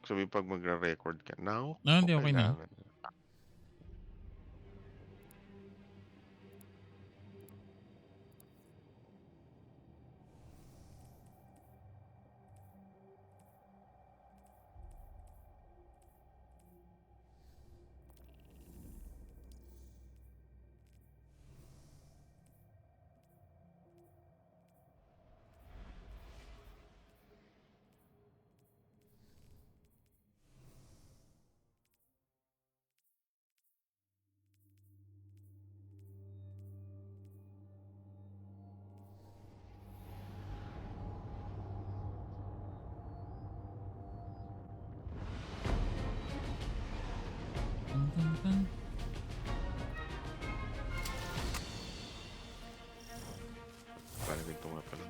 sabi pag magre-record ka, Ah, naku, hindi, okay na. kailangan. Dun, dun, dun. Parang ito nga pala.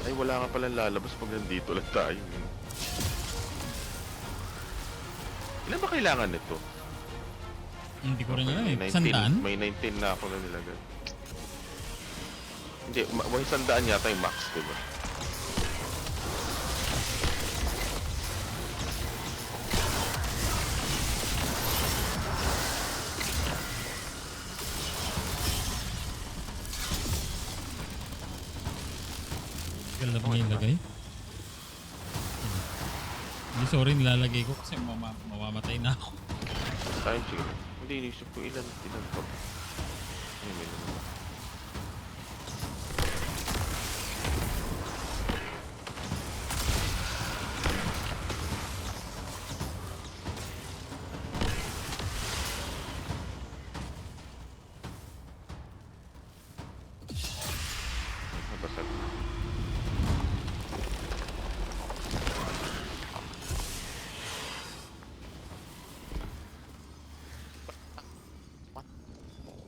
Ay, wala ka palang lalabas pag nandito lang tayo. Ilan ba kailangan nito? Hindi ko rin alam May eh. 19, Sandaan? may 19 na ako na nilagay. Hindi, may sandaan yata yung max, diba? Tagal na ba niya ilagay? Hindi, sorry, nilalagay ko kasi mamamatay na ako. Tayo, sige. Hindi, inisip ko ilan to. Ay, may naman. Nabasag.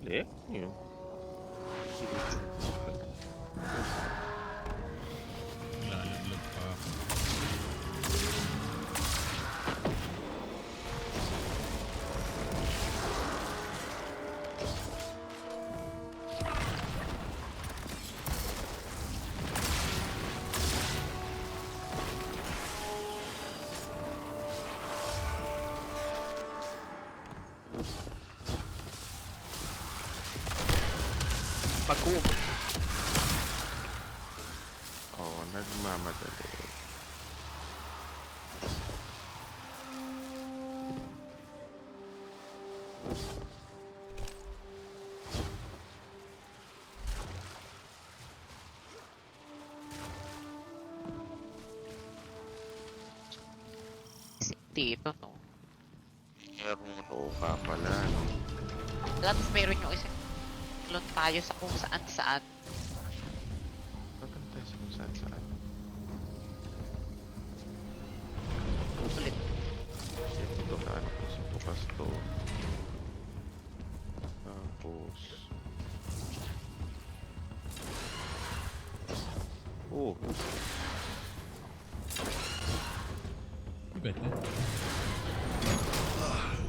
Hindi, yun. Lalaglag pa ako. Paku! Oo, nagmamadali. Dito, no? Meron ka pala, no? Tapos meron yung isang lon tayo sa kung saan-saan. Maganda sa kung saan. Ulit. Ito na ano ko sa bukas to. Tapos... Oh, Hindi pwede.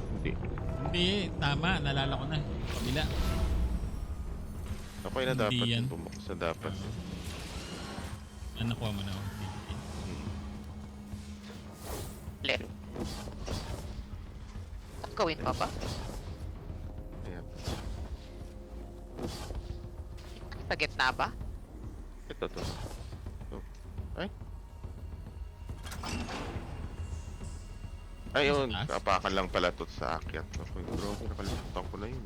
hindi. Hindi, tama. Nalala ko na. Kabila. Ako na Hindi dapat yan. yung bumuk sa dapat. Nakuha mo na ako. Ulit. Ang gawin pa ba? Ayan. Sa gitna ba? Ito to. Oh. Ay. Ayun, Sa taas? kapakan lang pala to sa akyat. Ako, bro, nakalimutan ko na yun.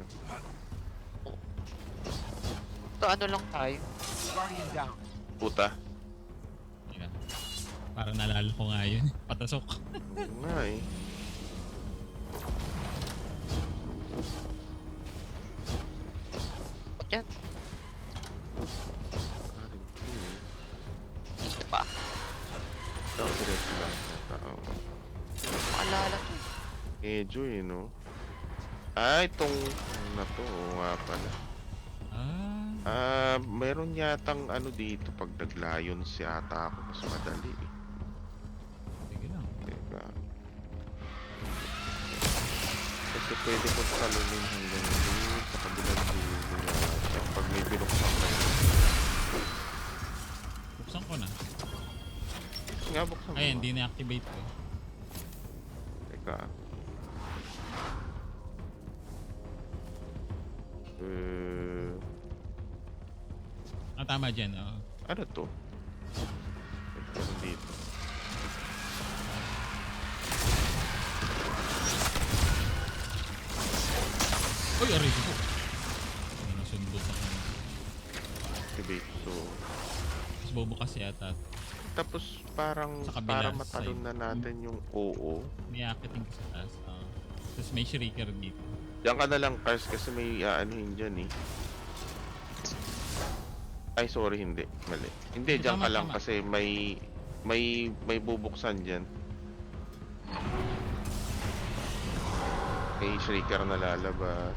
So ano lang tayo? Puta. Teka. Parang nalala ko nga yun. Patasok. Yun nga eh. O dyan. Dito pa. Ito, diretso lang na tao. Maalala to. Medyo eh, no? Ah, itong ano na to, oo nga pala. Meron yatang ano dito pag nag-lions yata ako mas madali eh. Sige lang. Teka. Kasi pwede ko talunin hanggang doon sa kabilang dulo yata. Pag may binuksan na yun. Buksan ko na. Nga, buksan mo. Ay, hindi na-activate ko. Teka. Tama dyan, oo. Ano to? Meron dito. Uy, aray ko po. May nasundot ako. Activate to. Tapos bubukas yata. Tapos parang Sa kabila, para sa matalon side. na natin yung oo. May akiting ka sa taas. Oo. Tapos may shrieker dito. Diyan ka na lang Cars kasi may anuhin dyan eh. Ay sorry hindi, mali. Hindi diyan Tama, ka lang tama. kasi may bubuksan diyan. May shrieker na lalabas.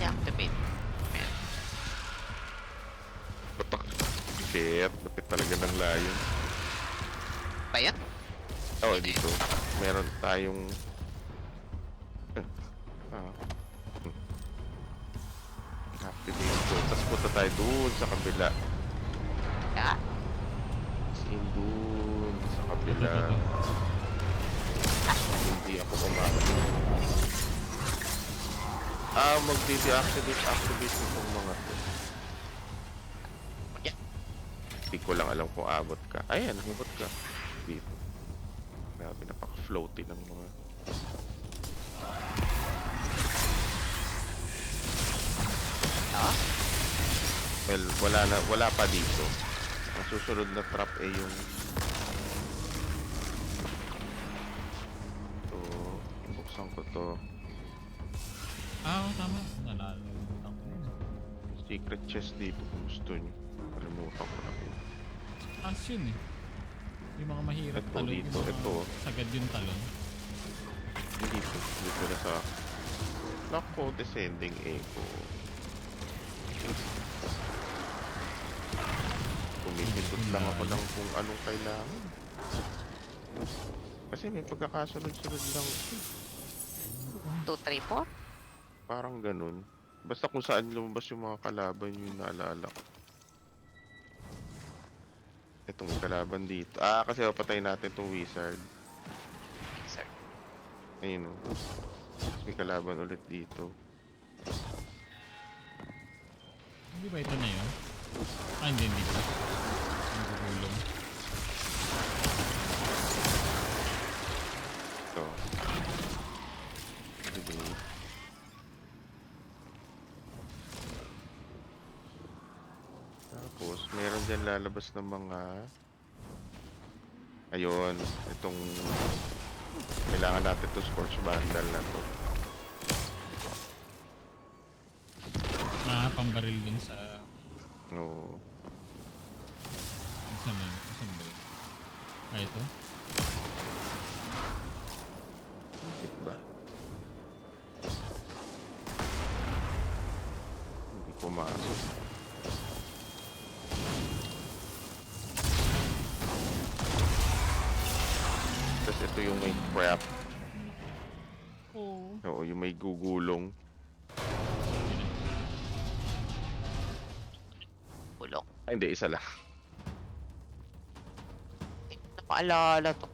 Deactivate. Batak. Shit, lapit talaga ng lion. Ba yan? Oh, dito. Meron tayong ah. Activate ko. Tapos punta tayo doon sa kabila. Yeah. As in doon sa kabila. Hindi ako kumakit. Magde-deactivate itong mga to. Yeah. Hindi ko lang alam kung abot ka. Ayan, abot ka. Dito. Grabe, napaka-floaty ng mga... Ah? Well, wala pa dito. Ang susunod na trap ay yung... Ito, buksan ko to. Oo, tama. Nalalimutan ko yun. Secret chest dito kung gusto nyo. Kalimutan ko na yun. Taas yun eh. Yung mga mahirap Ito, talon. dito, yung mga ito. sagad yung talon. Dito na sa... Nako, descending echo. Pumipindot lang ako ng kung anong kailangan. Kasi may pagkakasunod-sunod lang. 2, 3, 4? Parang ganun. Basta kung saan lumabas yung mga kalaban yung naalala ko. Itong kalaban dito. Ah, kasi papatay natin itong wizard. Sir. Ayun o. Tapos may kalaban ulit dito. Hindi ba ito na yun? Ah, hindi pa. Ang gugulong. Ito. Sige. Tapos, meron dyan lalabas ng mga... Ayun, itong... Kailangan natin itong Scorch Vandal na to. Pambaril dun sa... No. Saan ba? Saan ba? Ah, ito? Bakit ba? Hindi pumasok. Tapos ito yung may crap. Oo. Oo, yung may gugulong. Bulok. Ay, hindi, isa lang. Napaalala to.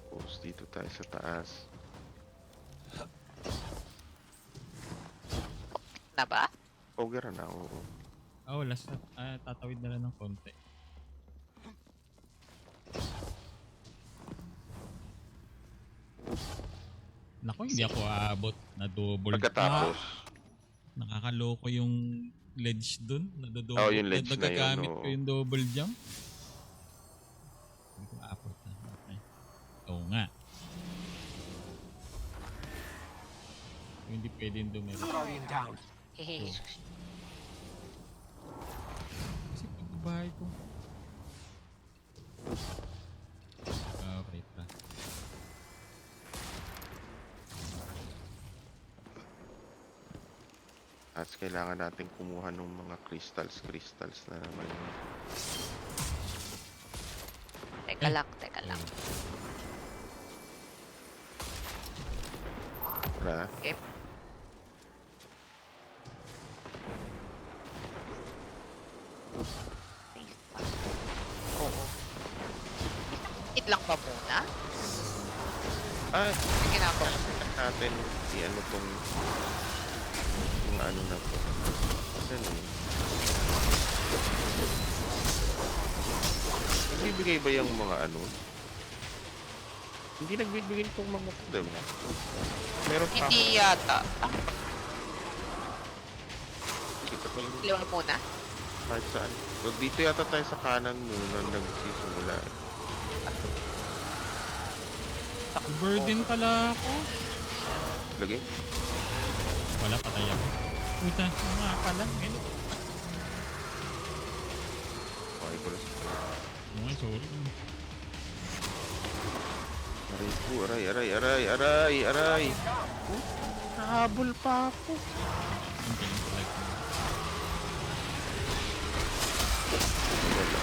Tapos dito tayo sa taas. Na ba? Ogre na, oo. Oh, last na. Tatawid na lang ng konti. Naku, hindi ako aabot na double. Pagkatapos, Nakakaloko yung ledge dun. Nadodouble. Oo, yung ledge na yun, Nagagamit oo. ko yung double jump. Hindi ko aabot na. Okay. Oo nga. Hindi pwedeng dumero. Guardian down. Hehe. Kasi pagbabahay ko. Okay, pa. At kailangan natin kumuha ng mga crystals na naman. Teka lang, teka lang. Tara. Okay. Oo. It lang ba muna? Ah, Ang ginagawa. natin i-ano tong yung ano na to. Ganun. Nagbibigay ba yung mga ano? Hindi nagbibigay itong mga to, diba? Meron pa Hindi yata. Ah, kita ko yung liwan muna. kahit saan. So, dito yata tayo sa kanan muna nagsisimula. Burden pala ako. Lagi? Wala, patay ako. Puta, mga pala. Ganun. Okay ko lang. Okay, sorry. Aray po, aray. Oh, nahabol pa ako. Ang galing ko like. Wala.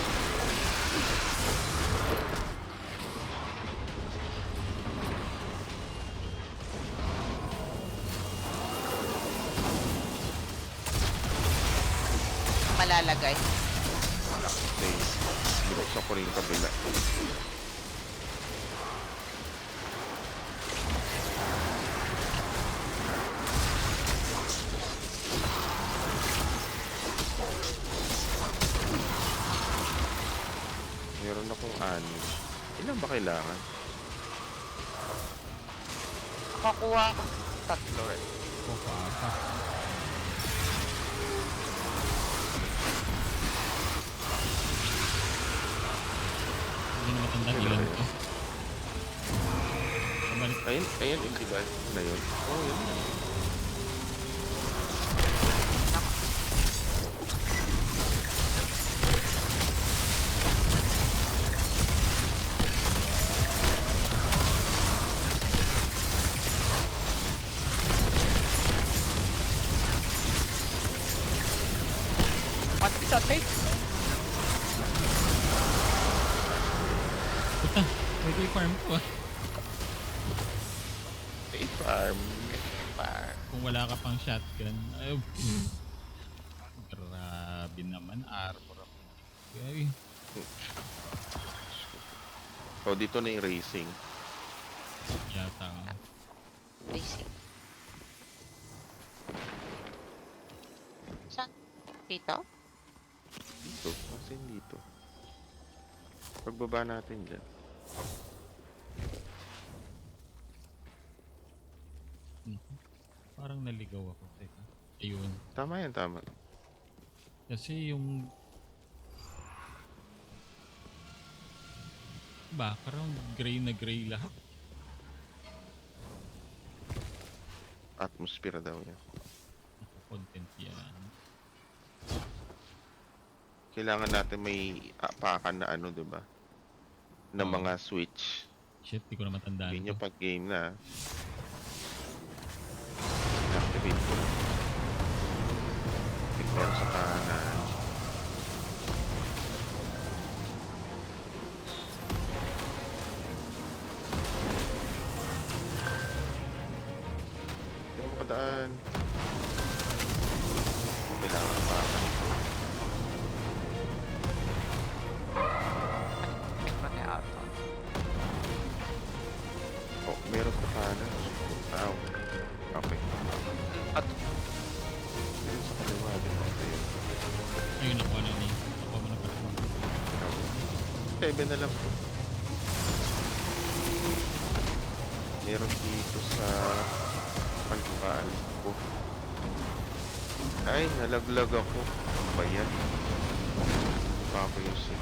Malalagay. Okay. Binuksan ko rin yung kabila. Meron akong 6. Ilan ba kailangan? Makuha ko 3 eh. O, papa. Hindi na matanda ilan to. Kabalik. Ayun, illegal na yun. Oh, yun. What is that take? Puta, pwede i-farm ko ah. Safe farm. Kung wala ka pang shotgun. Ay, grabe naman. Armor ako. Ay, So, dito na yung racing. yata nga. Basic. Saan? Dito? Dito. Kasi dito. Pagbaba natin dyan. Parang naligaw ako. Teka. Ayun. Tama yan, tama. Kasi yung background gray na gray lahat. Atmosphere daw yan. Content yan. Kailangan natin may apakan na ano, diba? Na Oo. mga switch. Shit, di ko na matandaan Hindi nyo to. pag game na. Activate ko. Pick meron sa kanan. Hindi mo makadaan. Kailangan apakan. Run out. Oh, meron sa kanan. Ow. Okay. At Meron sa kaliwa. Din ako tayo. Ayun, nakuha na ni. Nakuha mo na pala. 7 na lang po. Meron dito sa pagkukaan ko. Ay, nalaglag ako. Ano ba yan? Pa ako yung sim.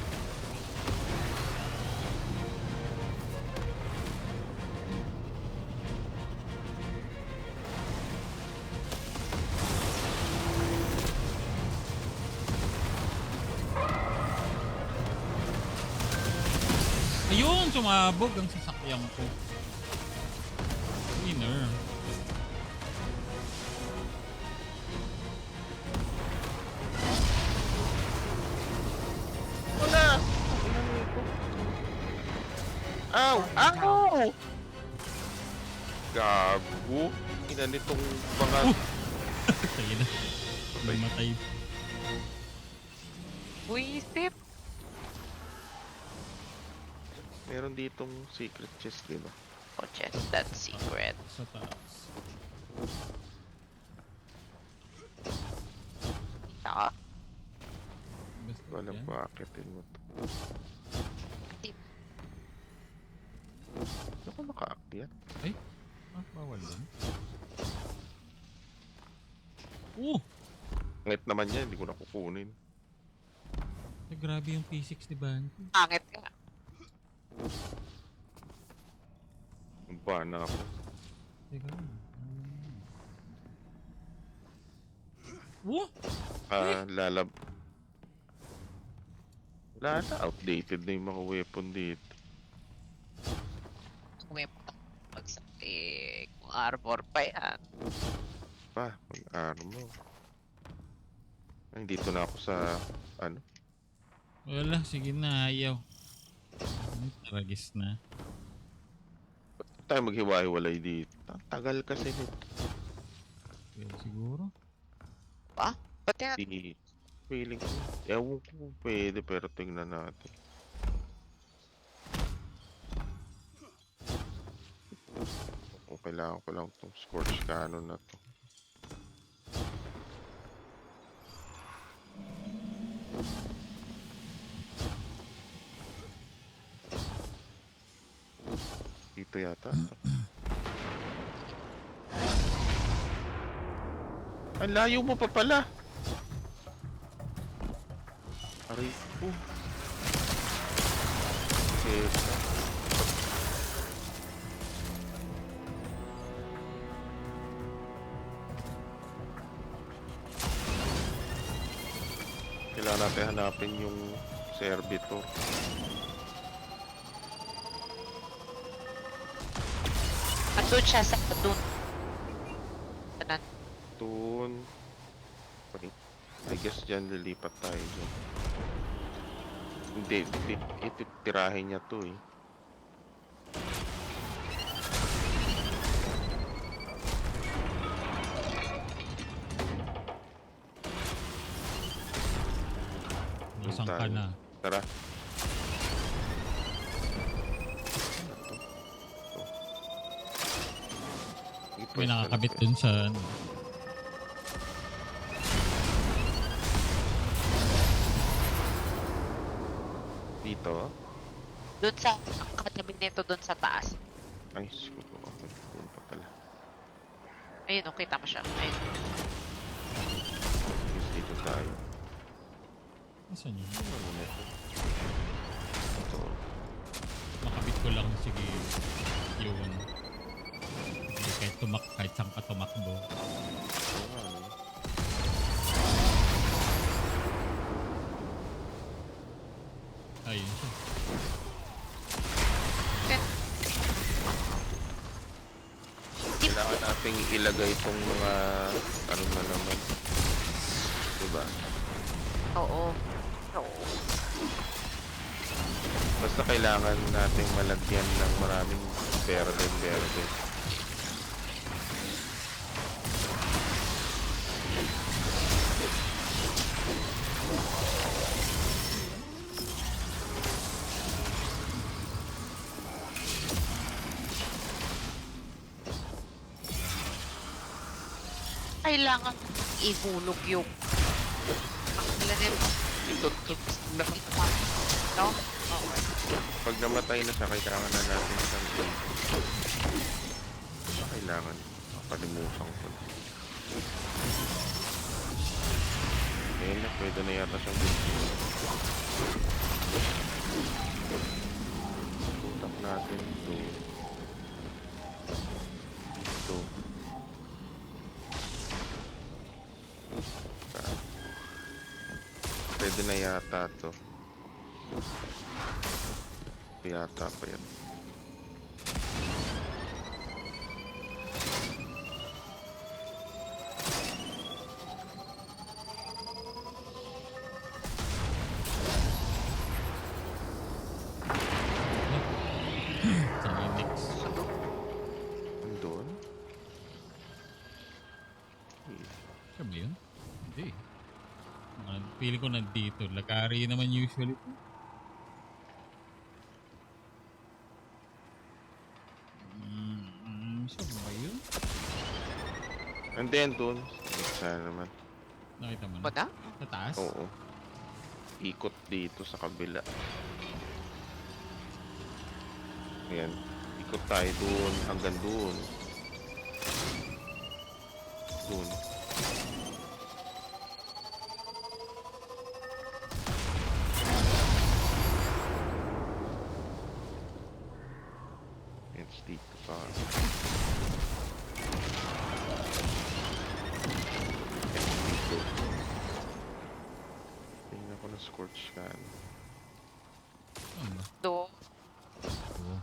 sumabog ang sasakyan ko. Winner. Wala! Aw! Aw! Gago! Ina nitong mga... Sige na. Mamatay. Buisip. Meron ditong secret chest, di ba? Oh, chest, that's secret. Sa taas. Saka, Basta Walang yan. paakitin mo to. Ako makaakyat. Ah, bawal din. Oh! Ngit naman yan, hindi ko na kukunin. Grabe yung P6 ni Banky. pangit ka. Ba na ako. Teka lang. Oh! Lalab... Wala na, outdated na yung mga weapon dito. Weapon. Magsakit. Kung armor pa yan. Pa, mag-armor. Ay, dito na ako sa... ano? Wala, sige na, ayaw. Taragis na. Ba't tayo maghiwa-hiwalay dito? Ang tagal kasi nito. Well, siguro. Ba? Ba't yan? Di... Feeling ko. Ewan ko kung pwede, pero tingnan natin. Kung kailangan ko lang itong scorch cannon na to. Dito yata. Ang layo mo pa pala. Aray ko. Kesa. Kailangan natin hanapin yung servitor. Andun siya sa dun. Tanan. Tun. Wait. I guess dyan lilipat tayo dyan. Hindi, ito tirahin niya to eh. Isang ka tayo. na. Tara. May nakakabit dun sa... ano. Dito? Dun sa katabi nito dun sa taas. Ay, siguro. Okay, yun pa pala. Ayun, oh, kita mo siya. Ayun. Yes, dito tayo. Asan yun? Ano na ito? Ito. Makabit ko lang, sige. Yun. Hindi kahit saan ka tumakbo. Oo nga, no? Ayun siya. Kailangan nating ilagay itong mga ano na naman. Diba? Oo. Oo. Basta kailangan nating malagyan ng maraming berde. Kailangan ihulog yung nila din. Ito, No? Okay. pag namatay na siya, kailangan na natin isang kill. Kailangan. Nakalimutan ko na. Ayun na, pwede na yata siyang gusto. Tutak natin ito. Ito. Pwede na yata to. Yata pa yan. Sa Linux. Sunod. Andun? Siya ba yun? Hindi. Pili ko nandito. Lagari naman usually. Siya ba yun? And then dun. Sana naman. Nakita mo Ba na? na? Sa taas? Oo. Ikot dito sa kabila. Ayan. Ikot tayo dun hanggang dun. Dun. It's dito pa. It's dito. Tingnan ko na scorch can. Ano ba? Do. Oo.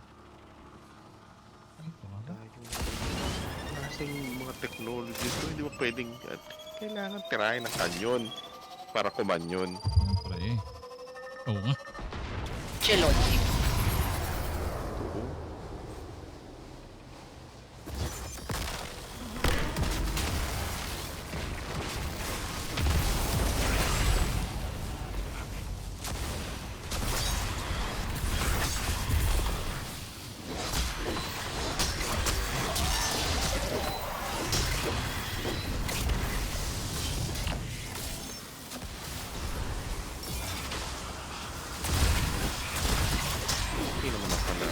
Ay, ito nga ba? Tayo. Nasa yung mga technology ko, hindi mo pwedeng kailangan tirahin ng kanyon para kumanyon. Siyempre eh. Oo nga. Geologic. Oo. Hindi naman ako na.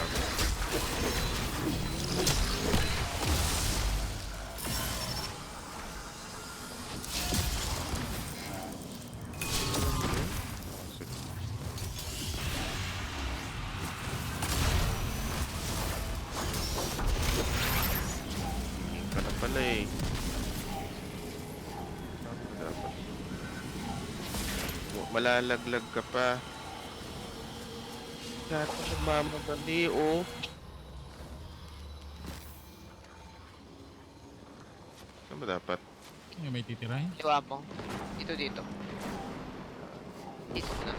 Ka na pala eh. Dapat. Malalaglag ka pa. Dapat nagmamadali oh. Saan ba dapat? Ay, may titirahin. Liwa mo. Dito, dito. Dito na.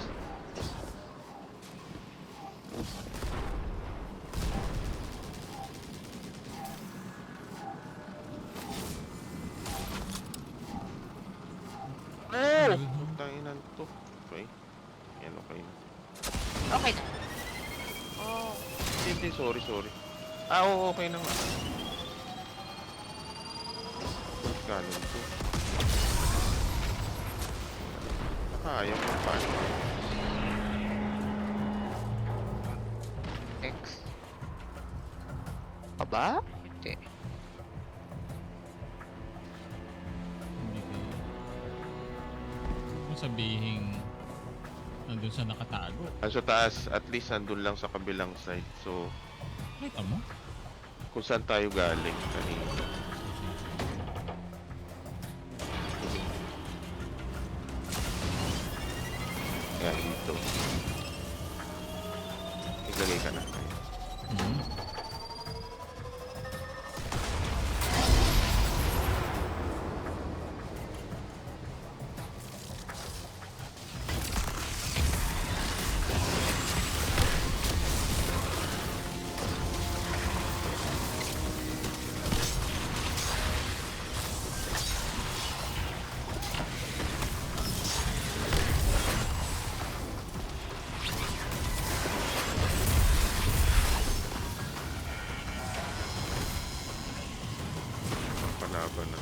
Oh! Tanginan to. Okay. Yan okay na. Okay na. Oh. Hindi, sorry, sorry. Ah, oo, okay na nga. Ganun to. Kaya mo pa. X. Aba? Hindi. Hindi ko. Kung sabihin nandun sa nakatago. Ang sa taas, at least nandun lang sa kabilang side. So, Nakita mo? kung saan tayo galing kanina. Kaya dito. Iglagay ka na. Hmm. Palaban na.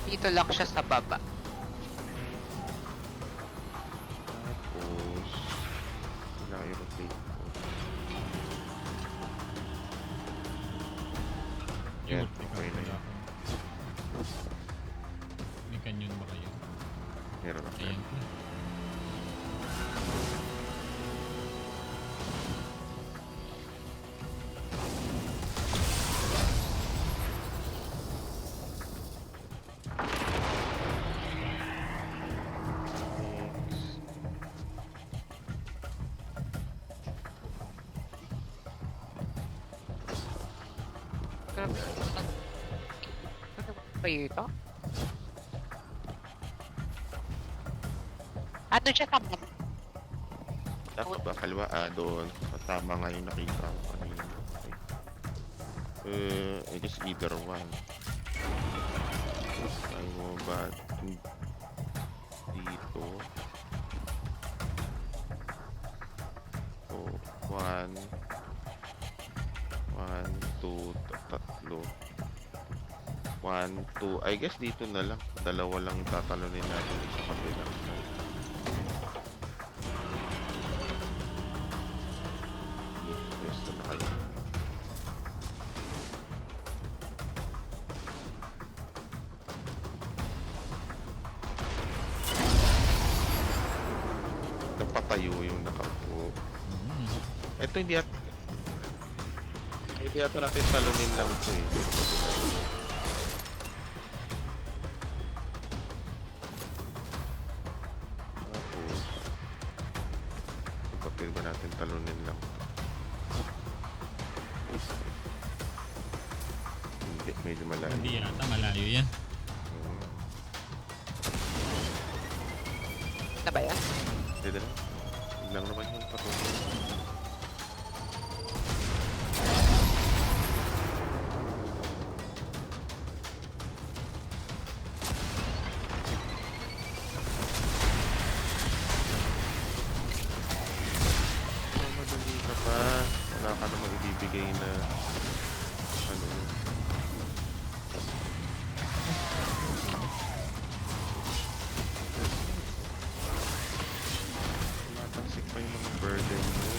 Dito lang siya sa baba. Tapos, kailangan i-rotate ko. Yan, Yun, teka, okay na wala yan. akong- May kanyon ba kayo? Meron ako. Ayan. Grabe. Ano ba ito? Ano siya sa baba? Dapat ba? Kaliwa? Doon. Tama nga yung nakita ko kanina. Okay. I guess either one. Ay mo ba? Dito. So, one. One, two, tatlo. One, two. I guess dito na lang. Dalawa lang yung tatalunin natin sa kabilang side. Pwesto na kayo. Napatayo yung nakaupo. Ito hindi ata natin talunin lang ito eh. Tapos, yung papel ba natin talunin lang? Hindi, medyo malayo. Hindi yata, malayo yan. Na ba yan? Hindi na lang. Yun lang naman yung patuloy. Madali ka pa. Wala ka namang ibibigay na ano. Tumatalsik pa yung mga burden mo.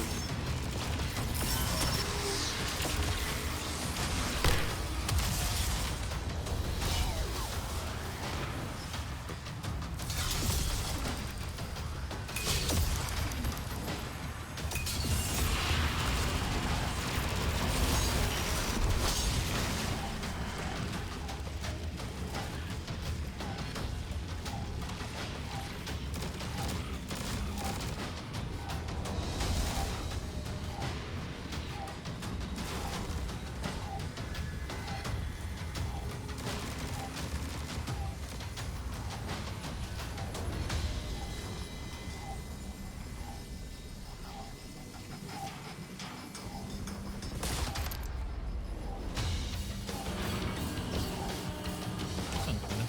Saan ka na?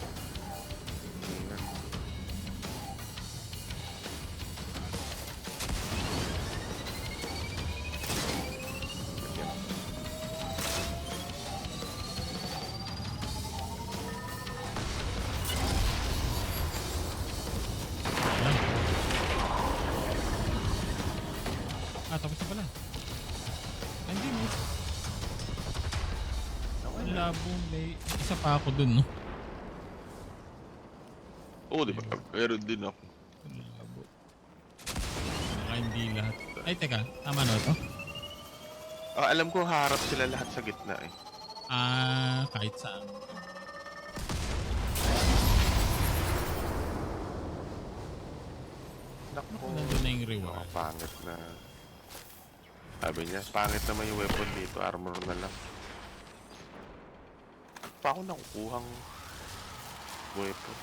Tingnan. Yan. Ayan. Tapos na pala. Hindi mo. Ang labong may isa pa ako dun, no? Oo, di ba? Meron din ako. Ang labo. Baka hindi lahat. Ay, teka. Tama na ito? Alam ko harap sila lahat sa gitna eh. Kahit saan. Naku. Nandun na yung reward. Pangit na. Sabi niya, pangit naman yung weapon dito. Armor na lang. Pa ako nakukuhang weapon.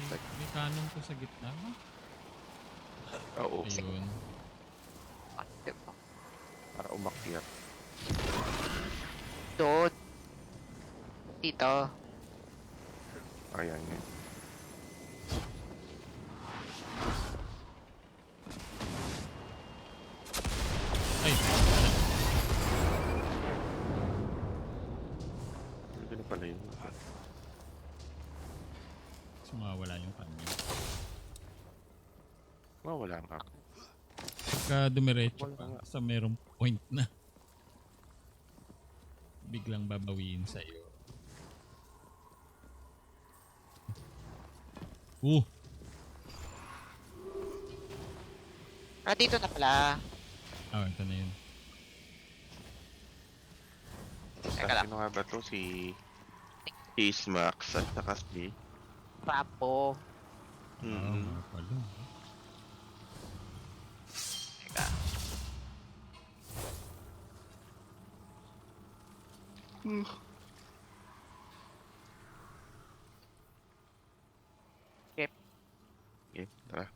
May cannon ko sa gitna. Oo, Ayun. Ah, diba? para umakyat. Doon. Dito. Ayan yun. Ay, Hindi na pala yun. mawawala yung kanya. Wala nga. Pagka dumiretso Wala ka nga. sa merong point na biglang babawiin sa'yo. Dito na pala. Ito na yun. Teka lang. Sino nga ba to? Si Ace Max at saka si... Rambo. Nga pala. Teka. Yep. Okay, tara.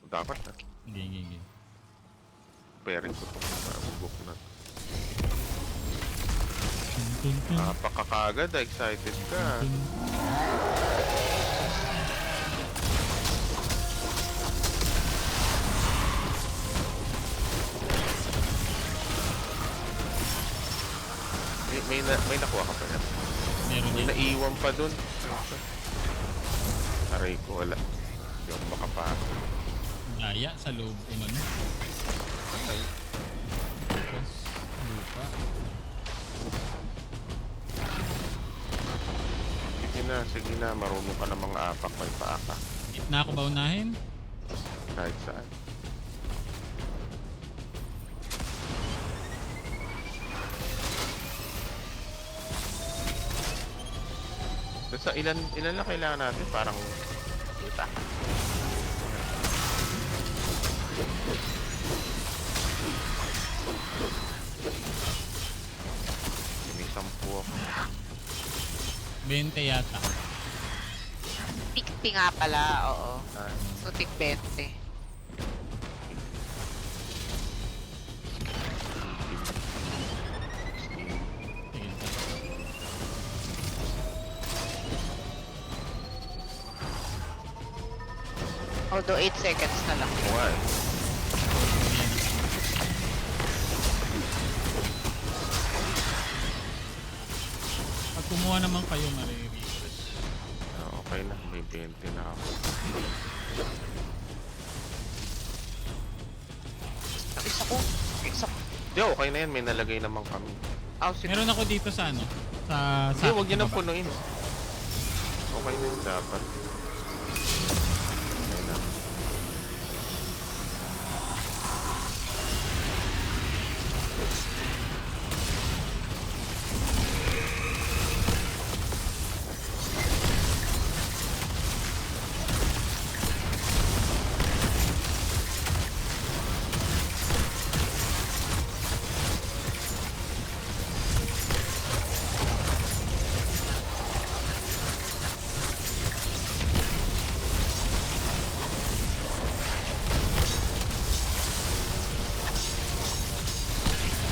Dapat na. Hindi. Pairing ko ito. Book na. Tun. Napakakagad. Excited ka. May nakuha ka pa yan. Meron May din. naiwan pa dun. Aray ko, wala. Hindi ako makapasok. Daya sa loob umano. Ay, Tapos lupa. sige na. Marunong ka ng mga apak. May paaka. Gitna ako ba unahin? Kahit saan. Basta ilan na kailangan natin? Parang... Diba? May 10 ako. 20 yata. 60 nga pala, oo. Ah, So, tig 20. Sige. Although 8 seconds na lang. oo nga eh. Pag kumuha naman kayo, marirefresh. Okay na. May 20 na ako. Isa ko. Di, okay na yan. May nalagay naman kami. Sige. Meron ako dito sa ano? Sa Hindi, huwag nyo nang baba. punuin. Okay na yun dapat. Okay na.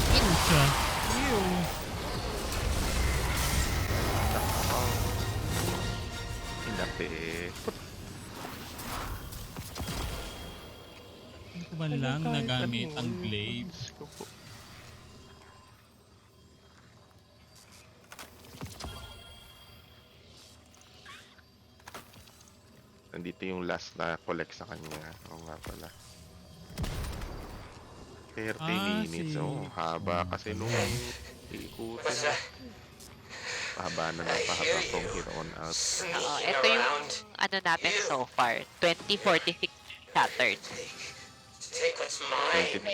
Pucha. Ew. Inapit. Hindi ko man lang nagamit ang glaive. Nandito yung last na collect sa kanya. Oo nga pala. 30 minutes. si- Oh, haba kasi nung ikutin. Pahaba na ng pahaba from here on out. Oo, ito yung ano natin so far. 2046 shattered. Take what's mine. 23